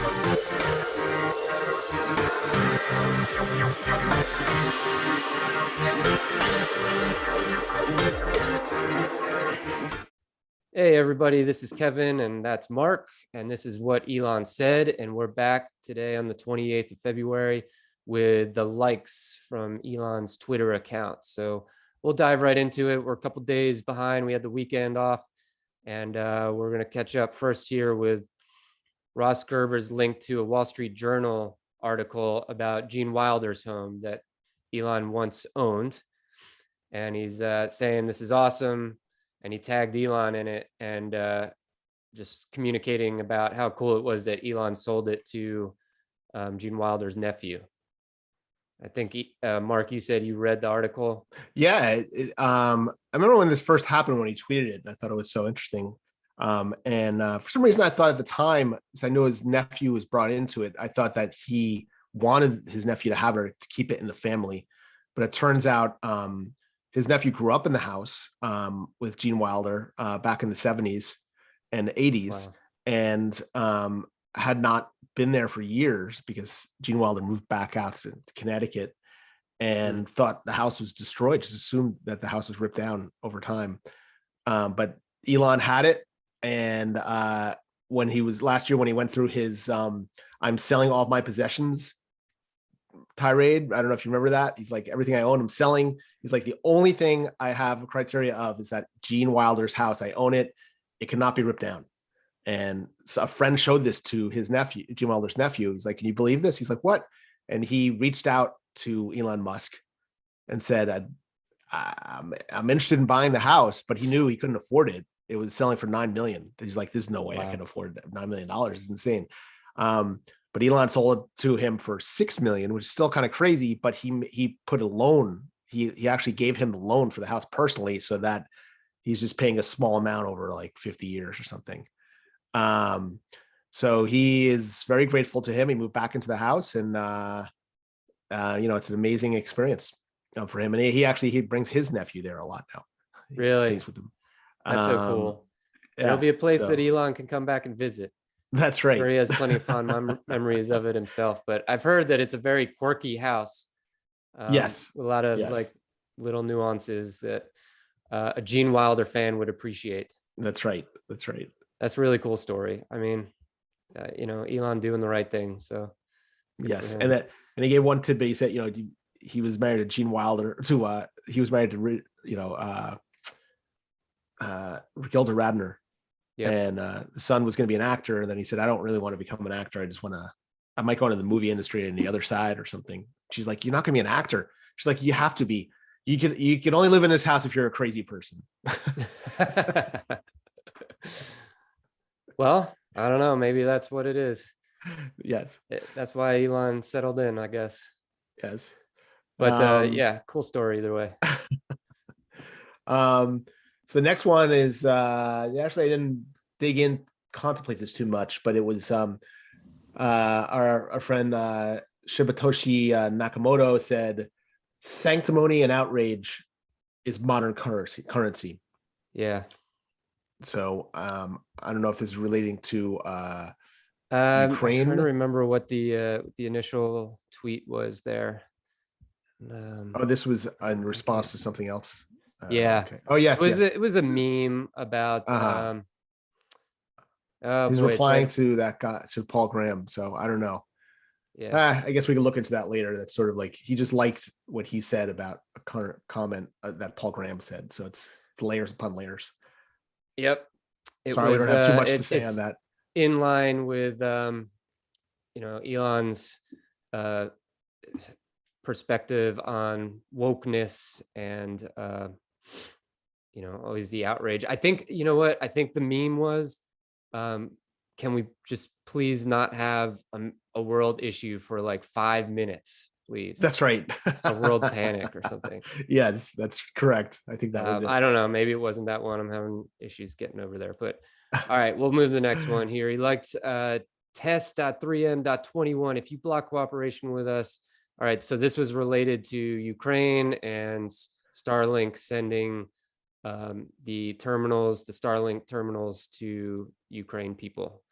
Hey everybody, this is Kevin and that's Mark, and this is what Elon said, and we're back today on the 28th of February with the likes from Elon's Twitter account. So we'll dive right into it. We're a couple days behind. We had the weekend off, and we're going to catch up first here with Ross Gerber's link to a Wall Street Journal article about Gene Wilder's home that Elon once owned. And he's saying this is awesome. And he tagged Elon in it, and just communicating about how cool it was that Elon sold it to Gene Wilder's nephew. I think, Mark, you said you read the article. Yeah, I remember when this first happened, when he tweeted it, and I thought it was so interesting. And for some reason, I thought at the time, as I knew his nephew was brought into it, I thought that he wanted his nephew to have it, to keep it in the family. But it turns out his nephew grew up in the house with Gene Wilder back in the 70s and 80s. Wow. And had not been there for years because Gene Wilder moved back out to Connecticut and thought the house was destroyed, just assumed that the house was ripped down over time. But Elon had it. And when he was last year, when he went through his I'm selling all of my possessions tirade, I don't know if you remember that. He's like, everything I own, I'm selling. He's like, the only thing I have a criteria of is that Gene Wilder's house, I own it. It cannot be ripped down. And so a friend showed this to his nephew, Gene Wilder's nephew. He's like, can you believe this? He's like, what? And he reached out to Elon Musk and said, I'm interested in buying the house, but he knew he couldn't afford it. It was selling for $9 million. He's like, there's no way I can afford $9 million. It's insane. But Elon sold it to him for $6 million, which is still kind of crazy, but he put a loan. He actually gave him the loan for the house personally, so that he's just paying a small amount over like 50 years or something. So he is very grateful to him. He moved back into the house, and it's an amazing experience for him. And he brings his nephew there a lot now. Really? He stays with him. That's so cool. Yeah, it'll be a place that Elon can come back and visit. That's right. Where he has plenty of fond memories of it himself. But I've heard that it's a very quirky house. Yes. A lot of like little nuances that a Gene Wilder fan would appreciate. That's right. That's right. That's a really cool story. I mean, Elon doing the right thing. So yes. And he gave one tidbit. He said, he was married to Gene Wilder he was married to, Gilda Radner. Yeah. And the son was going to be an actor. And then he said, I don't really want to become an actor. I might go into the movie industry on the other side or something. She's like, you're not going to be an actor. She's like, you have to be. You can only live in this house if you're a crazy person. Well, I don't know. Maybe that's what it is. Yes. That's why Elon settled in, I guess. Yes. But yeah, cool story either way. So the next one is actually I didn't dig in, contemplate this too much, but it was our friend Shibatoshi Nakamoto said, sanctimony and outrage is modern currency. Yeah. So I don't know if this is relating to Ukraine. I'm trying to remember what the initial tweet was there. This was in response to something else. Yeah. Okay. Oh yes. It was a meme about. He's replying to that guy, to Paul Graham. So I don't know. Yeah. I guess we can look into that later. That's sort of like he just liked what he said about a current comment that Paul Graham said. So it's layers upon layers. Yep. Sorry, we don't have too much to say on that. In line with Elon's perspective on wokeness and always the outrage. I think I think the meme was, can we just please not have a world issue for like 5 minutes, please? That's right. A world panic or something. Yes, that's correct. I think that was it. I don't know, maybe it wasn't that one. I'm having issues getting over there, but all right, we'll move to the next one here. He liked test.3m.21. If you block cooperation with us. All right, so this was related to Ukraine and Starlink sending the Starlink terminals to Ukraine people.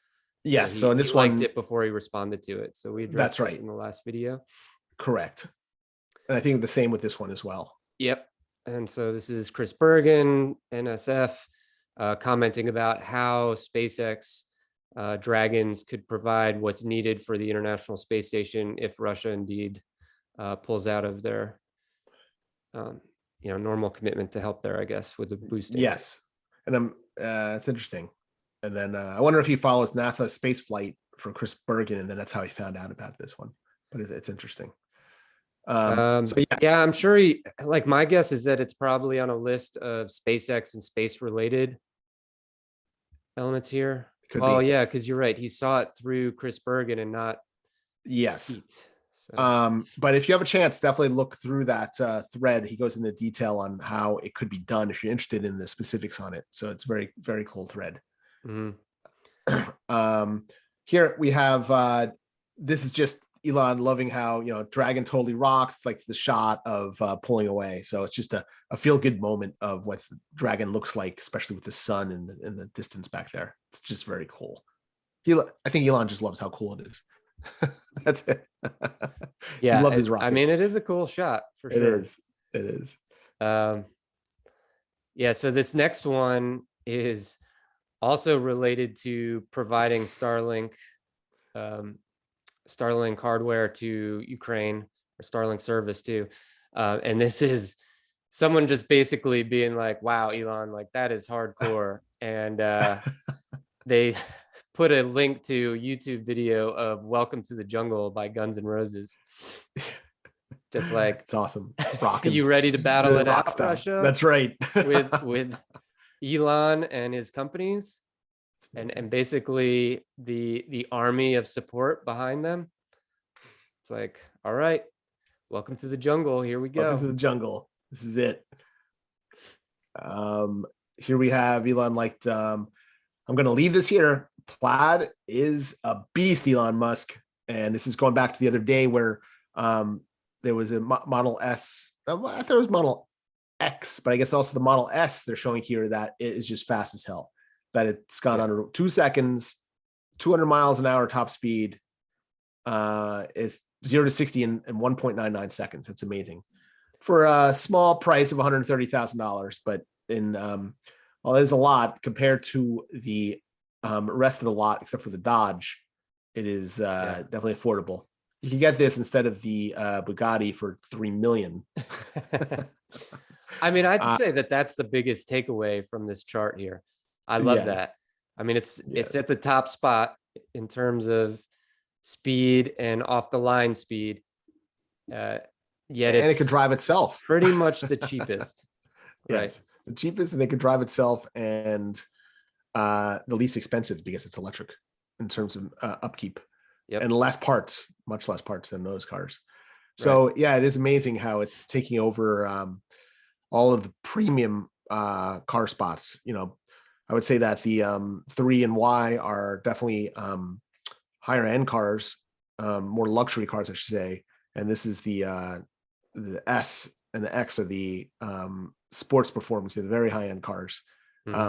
So Yes. So in he this liked one, it before he responded to it. So we addressed that's this right. in the last video. Correct. And I think the same with this one as well. Yep. And so this is Chris Bergen, NSF, commenting about how SpaceX Dragons could provide what's needed for the International Space Station if Russia indeed pulls out of their normal commitment to help there, I guess, with the boosting. Yes. And it's interesting. And then I wonder if he follows NASA space flight for Chris Bergen, and then that's how he found out about this one. But it's interesting. Yeah, I'm sure he, like, my guess is that it's probably on a list of SpaceX and space related elements here. Could Oh be. yeah, because you're right. He saw it through Chris Bergen and not Yes. Pete. So. But if you have a chance, definitely look through that thread. He goes into detail on how it could be done if you're interested in the specifics on it. So it's very, very cool thread. Here we have this is just Elon loving how Dragon totally rocks, like the shot of pulling away. So it's just a feel-good moment of what the Dragon looks like, especially with the sun in the distance back there. It's just very cool. I think Elon just loves how cool it is. That's it. Yeah, he loved his rocket. I mean, it is a cool shot for sure. It is. Yeah, so this next one is also related to providing Starlink hardware to Ukraine, or Starlink service too. And this is someone just basically being like, wow, Elon, like that is hardcore. And they put a link to a YouTube video of Welcome to the Jungle by Guns N' Roses. Just like, it's awesome. Rocking. You ready to battle it out, style. Russia? That's right. with Elon and his companies, and basically the army of support behind them. It's like, all right, welcome to the jungle. Here we go. Welcome to the jungle. This is it. Here we have Elon liked, I'm going to leave this here. Plaid is a beast, Elon Musk. And this is going back to the other day where there was a Model S. I thought it was Model X, but I guess also the Model S they're showing here that it is just fast as hell. That it's gone under 2 seconds, 200 miles an hour top speed. Is 0 to 60 in 1.99 seconds. That's amazing for a small price of $130,000. But well, there's a lot compared to the rest of the lot, except for the Dodge. It is definitely affordable. You can get this instead of the Bugatti for $3 million. I mean, I'd say that's the biggest takeaway from this chart here. I love that. I mean, it's at the top spot in terms of speed and off the line speed. Yet it can drive itself. Pretty much the cheapest. Yes, right? The cheapest, and they can drive itself, and the least expensive because it's electric in terms of upkeep. Yep. And less parts, much less parts than those cars. So yeah, it is amazing how it's taking over all of the premium car spots. I would say that the 3 and Y are definitely higher end cars, more luxury cars, I should say. And this is the S and the X are the sports performance, the very high end cars.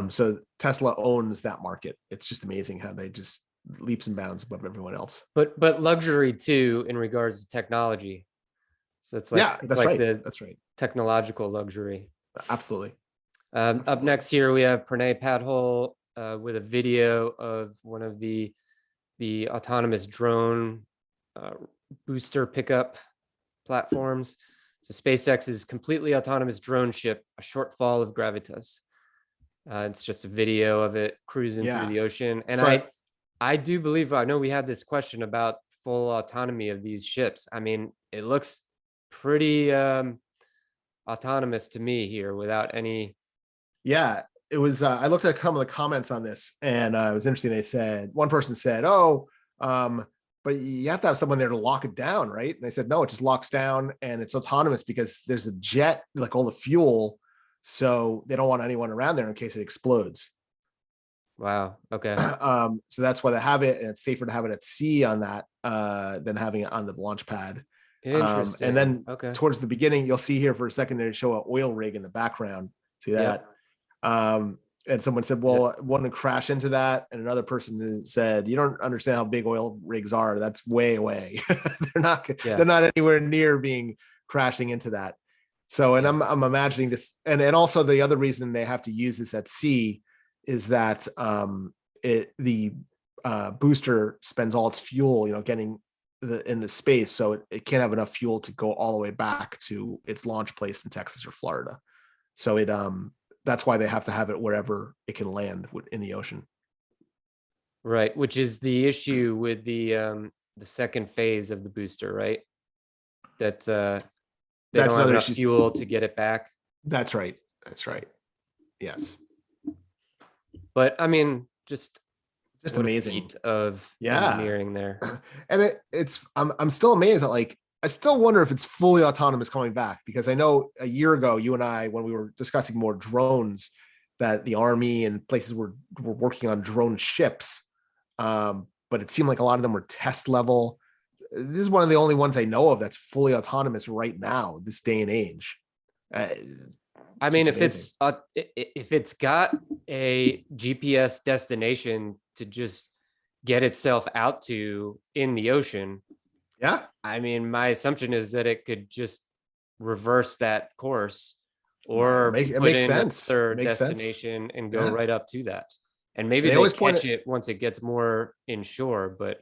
So Tesla owns that market. It's just amazing how they just leaps and bounds above everyone else. But luxury too in regards to technology. So it's like, that's right. Technological luxury. Absolutely. Up next here we have Pranay Padhol with a video of one of the autonomous drone booster pickup platforms. So SpaceX's completely autonomous drone ship, a shortfall of Gravitas. It's just a video of it cruising through the ocean. And I do believe, I know we had this question about full autonomy of these ships. I mean, it looks pretty autonomous to me here without any. Yeah, it was. I looked at some of the comments on this, and it was interesting. They said, one person said, but you have to have someone there to lock it down, right? And I said, no, it just locks down and it's autonomous because there's a jet, like all the fuel. So they don't want anyone around there in case it explodes. Wow. Okay. So that's why they have it, and it's safer to have it at sea on that than having it on the launch pad. Interesting. And then towards the beginning, you'll see here for a second, they show an oil rig in the background. See that? And someone said, well, one to crash into that. And another person said, you don't understand how big oil rigs are. That's way away. They're not anywhere near being crashing into that. So, and I'm imagining this. And also the other reason they have to use this at sea is that the booster spends all its fuel, getting into space. So it can't have enough fuel to go all the way back to its launch place in Texas or Florida. So that's why they have to have it wherever it can land in the ocean. Right, which is the issue with the second phase of the booster, right? That they don't have enough fuel to get it back. That's right. Yes. But I mean, just amazing of engineering there. And I'm still amazed at I still wonder if it's fully autonomous coming back, because I know a year ago, you and I, when we were discussing more drones, that the Army and places were working on drone ships. But it seemed like a lot of them were test level. This is one of the only ones I know of that's fully autonomous right now, this day and age. I mean, if it's got a GPS destination to just get itself out to in the ocean, yeah, I mean, my assumption is that it could just reverse that course, or it makes sense. Third destination and go right up to that. And maybe they catch it once it gets more inshore. But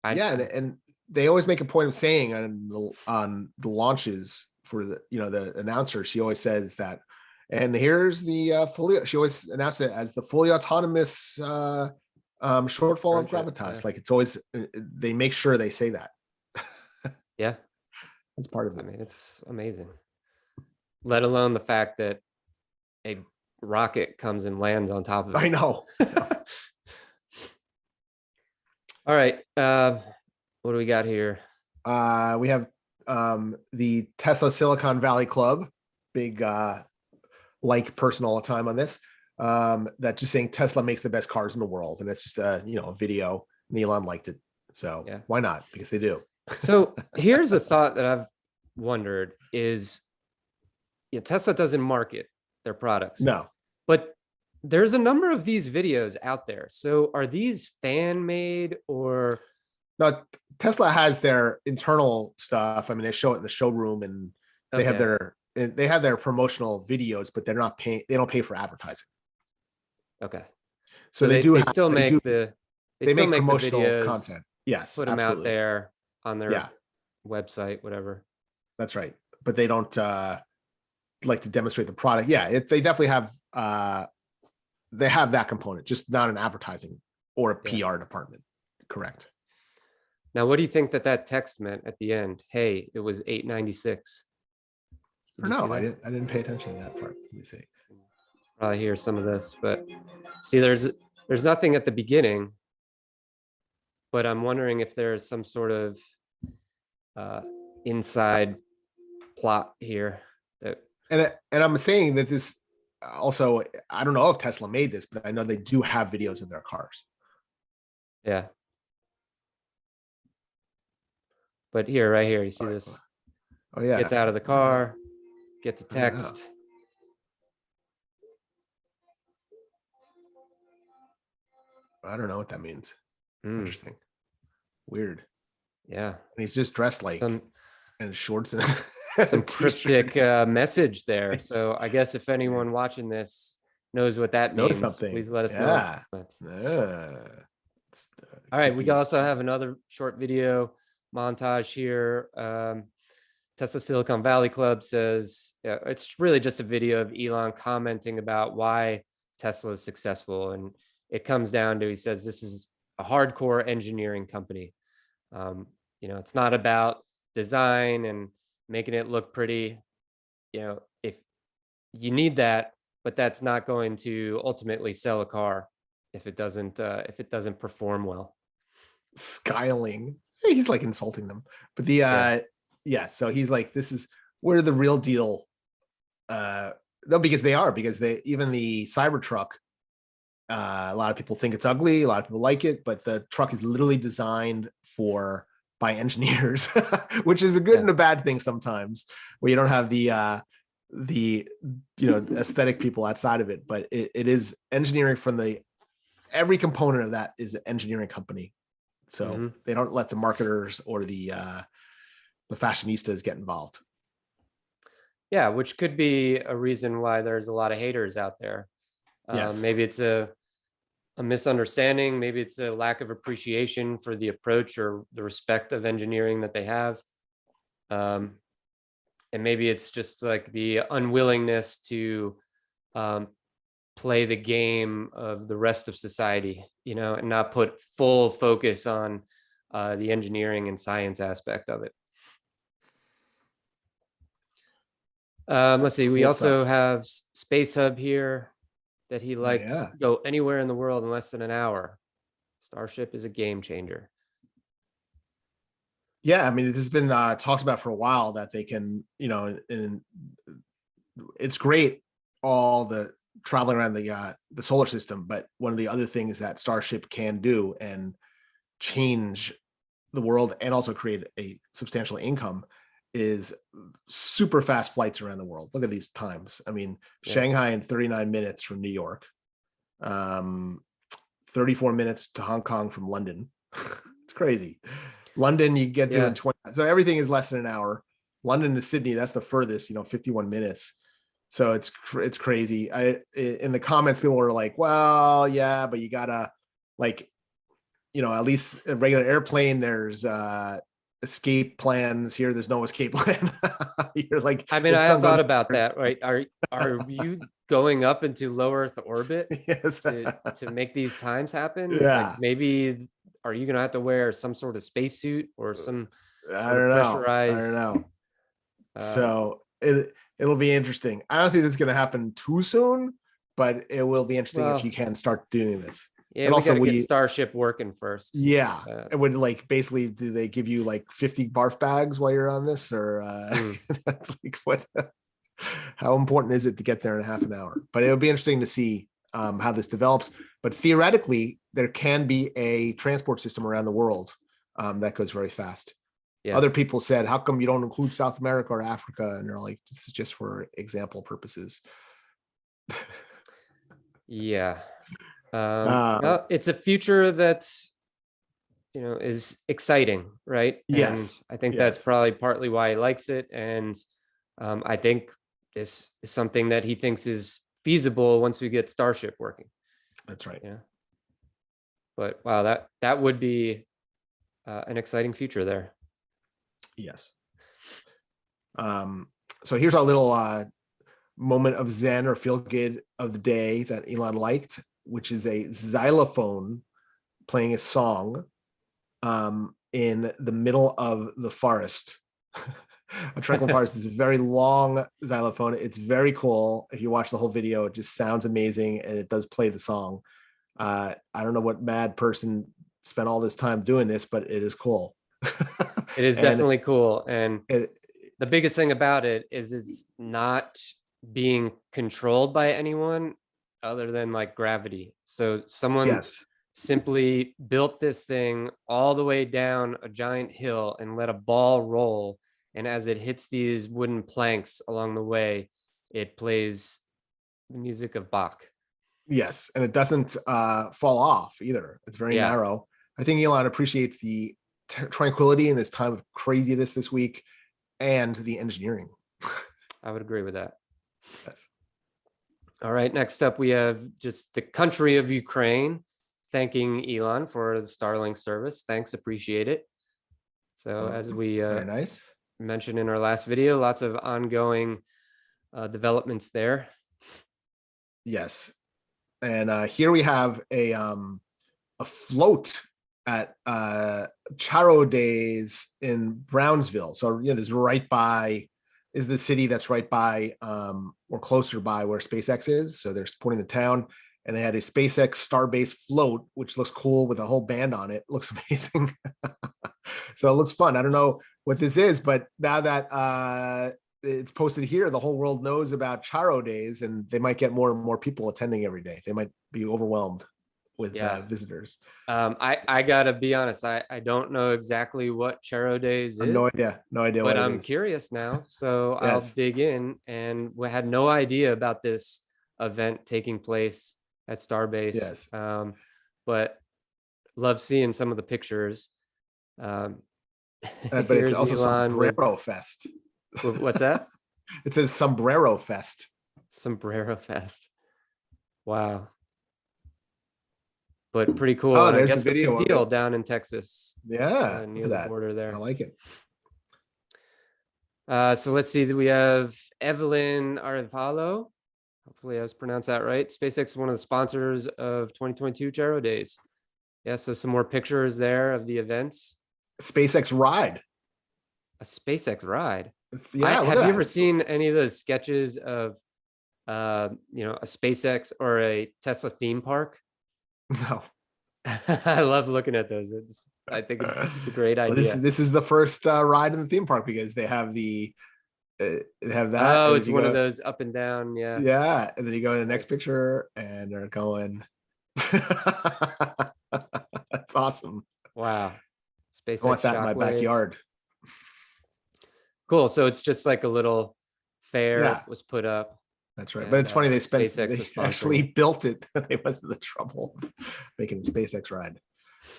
and they always make a point of saying on the launches for the announcer, she always says that, and here's the she always announces it as the fully autonomous shortfall of gravitas. Like, it's always, they make sure they say that. Yeah, that's part of it. I mean, it's amazing. Let alone the fact that a rocket comes and lands on top of it. I know. All right, what do we got here? We have the Tesla Silicon Valley Club, big person all the time on this. That just saying Tesla makes the best cars in the world, and it's just a video. And Elon liked it, so why not? Because they do. So here's a thought that I've wondered: is Tesla doesn't market their products, no, but there's a number of these videos out there. So are these fan made, or no? Tesla has their internal stuff. I mean, they show it in the showroom, and they have their promotional videos, but they're not paying. They don't pay for advertising. Okay. So they make promotional videos, content. Yes. Put them out there on their website, whatever. That's right. But they don't like to demonstrate the product. Yeah. They definitely have, they have that component, just not an advertising or a PR department. Correct. Now, what do you think that text meant at the end? Hey, it was 896. No, I didn't pay attention to that part. Let me see. Probably hear some of this, but see, there's nothing at the beginning, but I'm wondering if there's some sort of inside plot here that. And I'm saying that this also, I don't know if Tesla made this, but I know they do have videos in their cars. Yeah. But right here, you see this? Oh yeah. Gets out of the car, gets a text. I don't know what that means. Interesting. Weird. Yeah. And he's just dressed like in shorts and some cryptic message there. So I guess if anyone watching this knows what that means, please let us know. All right. We also have another short video montage here. Tesla Silicon Valley Club says it's really just a video of Elon commenting about why Tesla is successful. And it comes down to, he says, this is a hardcore engineering company. It's not about design and making it look pretty. If you need that, but that's not going to ultimately sell a car if it doesn't perform well. Skyling. He's like insulting them. But so he's like, this is where the real deal. No, because even the Cybertruck, a lot of people think it's ugly, a lot of people like it, but the truck is literally designed by engineers, which is a good and a bad thing sometimes, where you don't have the the aesthetic people outside of it, but it is engineering from every component of that is an engineering company. So they don't let the marketers or the fashionistas get involved. Yeah, which could be a reason why there's a lot of haters out there. Yes. Maybe it's a misunderstanding. Maybe it's a lack of appreciation for the approach or the respect of engineering that they have. And maybe it's just like the unwillingness to play the game of the rest of society, and not put full focus on the engineering and science aspect of it. Let's see. We also have Space Hub here that he likes go anywhere in the world in less than an hour. Starship is a game changer. Yeah, I mean, this has been talked about for a while that they can, and it's great, all the traveling around the solar system. But one of the other things that Starship can do and change the world and also create a substantial income is super fast flights around the world. Look at these times. I mean, Shanghai in 39 minutes from New York, 34 minutes to Hong Kong from London. It's crazy. London, you get to in 20. So everything is less than an hour. London to Sydney, that's the furthest, 51 minutes. So it's crazy. In the comments, people were like, well, yeah, but you gotta at least a regular airplane, there's escape plans. Here there's no escape plan. You're like, I mean, I have thought about that, right? Are you going up into low Earth orbit to make these times happen? Yeah. Like maybe are you gonna have to wear some sort of spacesuit or some I don't know. So it'll be interesting. I don't think this is gonna happen too soon, but it will be interesting if you can start doing this. Yeah, and also we gotta get Starship working first. Yeah. It would basically, do they give you 50 barf bags while you're on this, or that's what? How important is it to get there in half an hour? But it'll be interesting to see how this develops. But theoretically, there can be a transport system around the world that goes very fast. Yeah. Other people said, how come you don't include South America or Africa? And they're like, this is just for example purposes. Yeah. It's a future that is exciting, right? Yes. And I think that's probably partly why he likes it. And I think this is something that he thinks is feasible once we get Starship working. That's right. Yeah. But wow, that would be an exciting future there. Yes. So here's our little moment of zen or feel good of the day that Elon liked, which is a xylophone playing a song in the middle of the forest. A tranquil forest is a very long xylophone. It's very cool. If you watch the whole video, it just sounds amazing, and it does play the song. I don't know what mad person spent all this time doing this, but it is cool. It is definitely cool. And the biggest thing about it is it's not being controlled by anyone other than gravity. So someone simply built this thing all the way down a giant hill and let a ball roll. And as it hits these wooden planks along the way, it plays the music of Bach. Yes. And it doesn't fall off either. It's very narrow. I think Elon appreciates the tranquility in this time of craziness this week and the engineering. I would agree with that. Yes. All right. Next up, we have just the country of Ukraine thanking Elon for the Starlink service. Thanks. Appreciate it. So as we very nice. Mentioned in our last video, lots of ongoing developments there. Yes. And here we have a float at Charo Days in Brownsville. So this right by is the city that's right by or closer by where SpaceX is. So they're supporting the town, and they had a SpaceX Starbase float, which looks cool with a whole band on it. Looks amazing. So it looks fun. I don't know what this is, but now that it's posted here, the whole world knows about Charo Days, and they might get more and more people attending every day. They might be overwhelmed. with Yeah. visitors. I gotta be honest. I don't know exactly what Charo Days No is, idea. No idea but what it I'm is. curious now. So I'll Yes. dig in, and we had no idea about this event taking place at Starbase. Yes. But love seeing some of the pictures. Um, But it's here's also Elon with Sombrero Fest. what's that? It says Sombrero Fest. Sombrero Fest. Wow. But pretty cool. Oh, And I there's the guess a big video of deal it. down in Texas, Yeah, look near at the that. border I there. like it. So let's see. We have Evelyn Arevalo. Hopefully I was pronounced that right. SpaceX is one of the sponsors of 2022 Charo Days. Yeah, so some more pictures there of the events. SpaceX Ride. A SpaceX ride. Yeah, look Have at you that. ever seen any of those sketches of a SpaceX or a Tesla theme park? No. I love looking at those. I think it's a great Well, idea. this is the first ride in the theme park because they have they have that. Oh, And it's one of those up and down. Yeah. yeah, and then you go to the next Nice. picture, and they're going. That's awesome. Wow. I SpaceX want that in my Shockwave. backyard. Cool. So it's just like a little fair Yeah, was put up. that's right. But And it's funny they SpaceX was actually sponsoring it. built it. They went to the trouble of making the SpaceX Ride.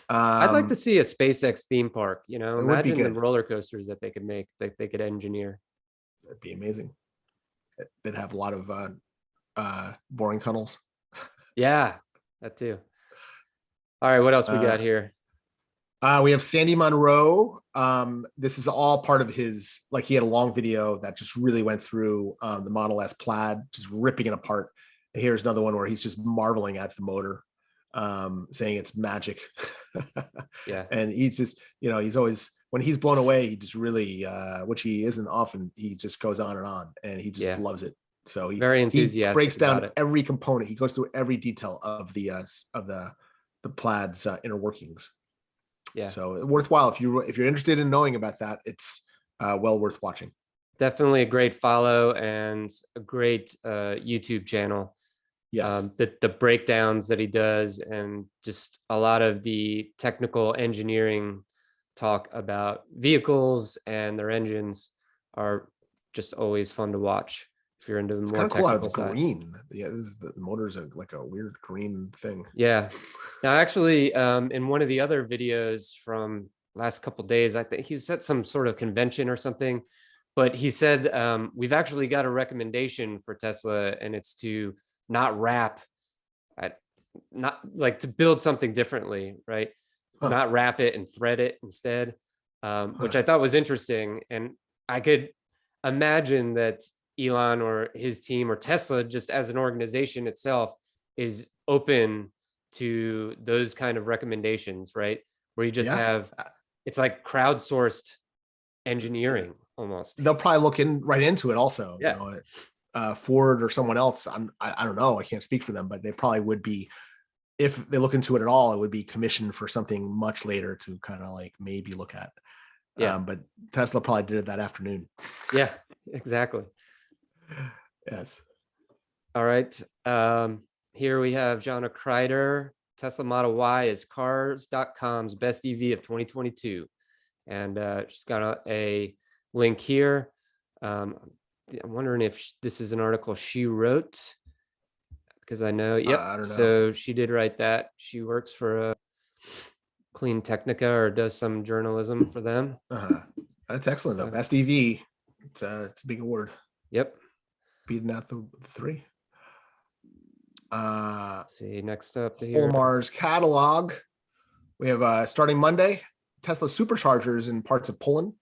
I'd like to see a SpaceX theme park. It would be Imagine the good. roller coasters that they could make, that they could engineer. It'd be amazing. They'd have a lot of boring tunnels. Yeah, that too. All right, what else we got here? We have Sandy Monroe. This is all part of his, like, he had a long video that just really went through the Model S Plaid, just ripping it apart. And here's another one where he's just marveling at the motor, saying it's magic. Yeah. And he's just, he's always, when he's blown away, he just really, which he isn't often, he just goes on, and he just loves it. So Very enthusiastic. He breaks down it. every component. He goes through every detail of the Plaid's inner workings. Yeah. So worthwhile if you're interested in knowing about that. It's well worth watching. Definitely a great follow and a great YouTube channel. Yes. The breakdowns that he does, and just a lot of the technical engineering talk about vehicles and their engines are just always fun to watch if you're into the more technical technical side. It's green. Yeah, the motor's like a weird green thing. Yeah. Now, actually, in one of the other videos from last couple of days, I think he was at some sort of convention or something, but he said, we've actually got a recommendation for Tesla, and it's to not wrap, not like to build something differently, right? Not wrap it and thread it instead, which I thought was interesting. And I could imagine that Elon or his team or Tesla, just as an organization itself, is open to those kind of recommendations, right? Where you just have, it's like crowdsourced engineering almost. They'll probably look right into it also. Yeah. Ford or someone else. I don't know. I can't speak for them, but they probably would be, if they look into it at all, it would be commissioned for something much later to kind of like maybe look at. Yeah. But Tesla probably did it that afternoon. Yeah, exactly. Yes. All right. Here we have Jana Kreider. Tesla Model Y is cars.com's best EV of 2022. And she's got a link here. I'm wondering if this is an article she wrote, because I know, yep. I don't know. So she did write that. She works for Clean Technica, or does some journalism for them. That's excellent though. Best EV. It's a big award. Yep. Beating out the three. Let's see, next up here. Olmar's catalog. We have starting Monday, Tesla superchargers in parts of Poland,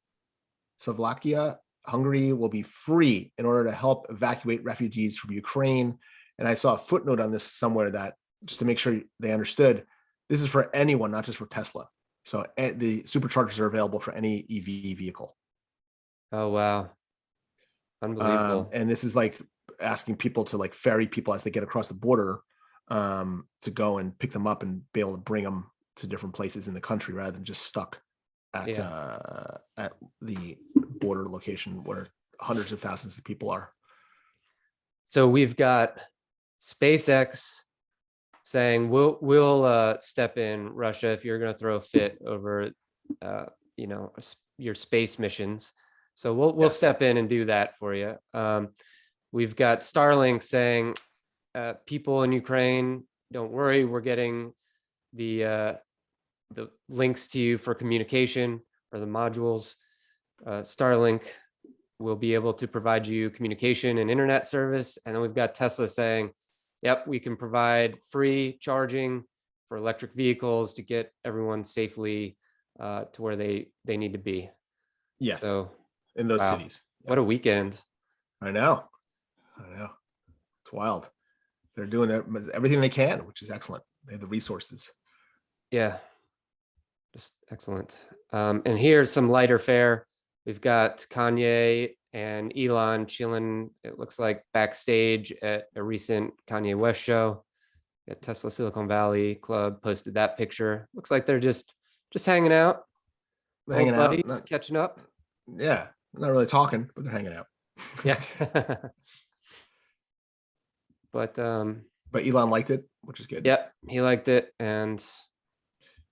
Slovakia, Hungary will be free in order to help evacuate refugees from Ukraine. And I saw a footnote on this somewhere that, just to make sure they understood, this is for anyone, not just for Tesla. So the superchargers are available for any EV vehicle. Oh, wow. Unbelievable. And this is like asking people to like ferry people as they get across the border to go and pick them up and be able to bring them to different places in the country, rather than just stuck at the border location where hundreds of thousands of people are. So we've got SpaceX, saying we'll step in, Russia, if you're going to throw a fit over your space missions. So we'll step in and do that for you. We've got Starlink saying, people in Ukraine, don't worry, we're getting the links to you for communication, or the modules. Starlink will be able to provide you communication and internet service. And then we've got Tesla saying, yep, we can provide free charging for electric vehicles to get everyone safely to where they need to be. Yes. So in those cities. What a weekend. I know. It's wild. They're doing everything they can, which is excellent. They have the resources. Yeah, just excellent. And here's some lighter fare. We've got Kanye and Elon chilling, it looks like, backstage at a recent Kanye West show. Got Tesla Silicon Valley Club posted that picture. Looks like they're just hanging out. Hanging out, catching up. Yeah, not really talking, but they're hanging out. Yeah. But Elon liked it, which is good. Yep, he liked it. And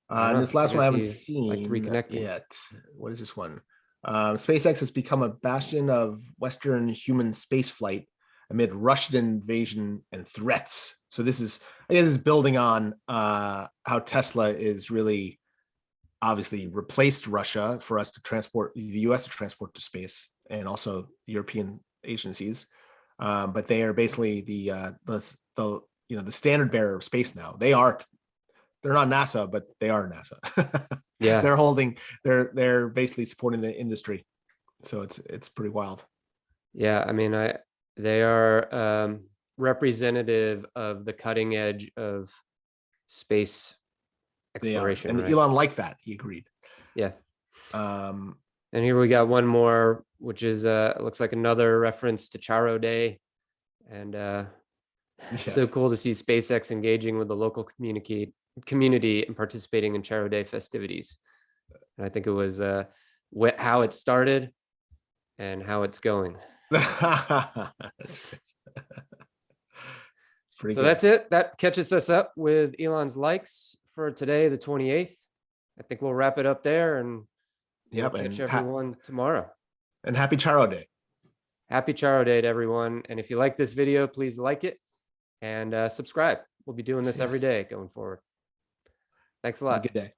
this last one I haven't seen yet. What is this one? SpaceX has become a bastion of Western human space flight amid Russian invasion and threats. So this is, I guess, is building on how Tesla is really obviously replaced Russia for us to transport, the US to transport to space, and also the European agencies. But they are basically the standard bearer of space now. They're not NASA, but they are NASA. Yeah, they're basically supporting the industry. So it's pretty wild. Yeah, I mean, they are representative of the cutting edge of space exploration. And right? Elon liked that. He agreed. Yeah. And here we got one more, which is looks like another reference to Charo Day. And yes. So cool to see SpaceX engaging with the local community and participating in Charo Day festivities. And I think it was how it started and how it's going. That's great. It's pretty good. That's it. That catches us up with Elon's likes for today, the 28th. I think we'll wrap it up there, and we'll catch everyone tomorrow. And happy Charo Day. Happy Charo Day to everyone. And if you like this video, please like it and subscribe. We'll be doing this every day going forward. Thanks a lot. Have a good day.